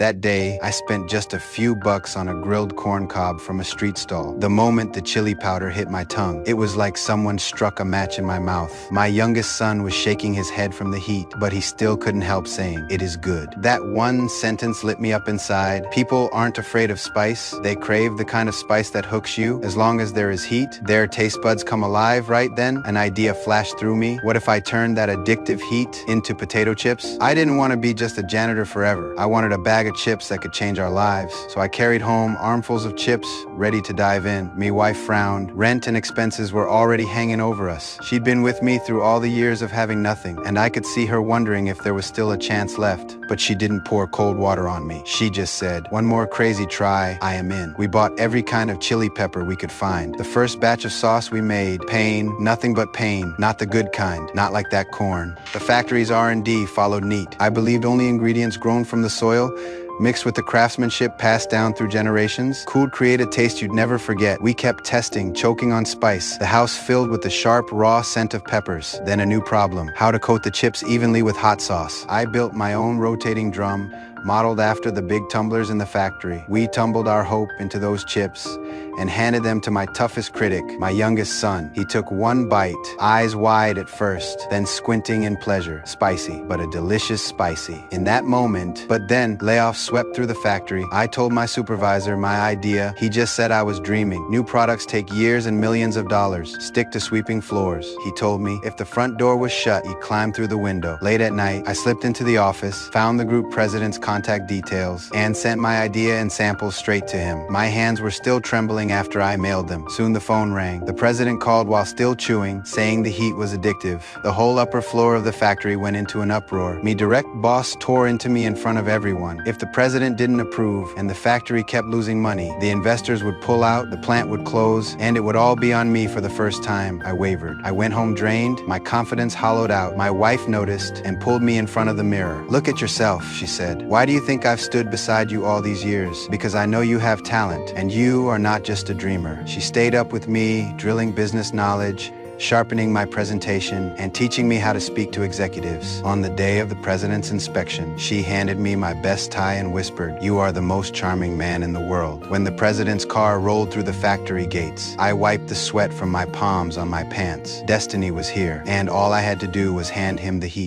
That day, I spent just a few bucks on a grilled corn cob from a street stall. The moment the chili powder hit my tongue, it was like someone struck a match in my mouth. My youngest son was shaking his head from the heat, but he still couldn't help saying, "It is good." That one sentence lit me up inside. People aren't afraid of spice. They crave the kind of spice that hooks you. As long as there is heat, their taste buds come alive. Right then, an idea flashed through me. What if I turned that addictive heat into potato chips? I didn't want to be just a janitor forever. I wanted a bag of chips that could change our lives. So I carried home armfuls of chips, ready to dive in. Me wife frowned. Rent and expenses were already hanging over us. She'd been with me through all the years of having nothing, and I could see her wondering if there was still a chance left. But she didn't pour cold water on me. She just said, "One more crazy try, I am in." We bought every kind of chili pepper we could find. The first batch of sauce we made, pain, nothing but pain, not the good kind, not like that corn. The factory's R&D followed neat. I believed only ingredients grown from the soil, mixed with the craftsmanship passed down through generations, could create a taste you'd never forget. We kept testing, choking on spice, the house filled with the sharp, raw scent of peppers. Then a new problem: how to coat the chips evenly with hot sauce. I built my own rotating drum, modeled after the big tumblers in the factory. We tumbled our hope into those chips and handed them to my toughest critic, my youngest son. He took one bite, eyes wide at first, then squinting in pleasure. Spicy, but a delicious spicy. In that moment, but then layoffs swept through the factory. I told my supervisor my idea. He just said I was dreaming. New products take years and millions of dollars. Stick to sweeping floors. He told me if the front door was shut, he'd climb through the window. Late at night, I slipped into the office, found the group president's contact details, and sent my idea and samples straight to him. My hands were still trembling after I mailed them. Soon the phone rang. The president called while still chewing, saying the heat was addictive. The whole upper floor of the factory went into an uproar. Me direct boss tore into me in front of everyone. If the president didn't approve and the factory kept losing money, the investors would pull out, the plant would close, and it would all be on me for the first time. I wavered. I went home drained, my confidence hollowed out. My wife noticed and pulled me in front of the mirror. "Look at yourself," she said. "Why do you think I've stood beside you all these years? Because I know you have talent, and you are not just a dreamer." She stayed up with me, drilling business knowledge, sharpening my presentation, and teaching me how to speak to executives. On the day of the president's inspection, she handed me my best tie and whispered, "You are the most charming man in the world." When the president's car rolled through the factory gates, I wiped the sweat from my palms on my pants. Destiny was here, and all I had to do was hand him the heat.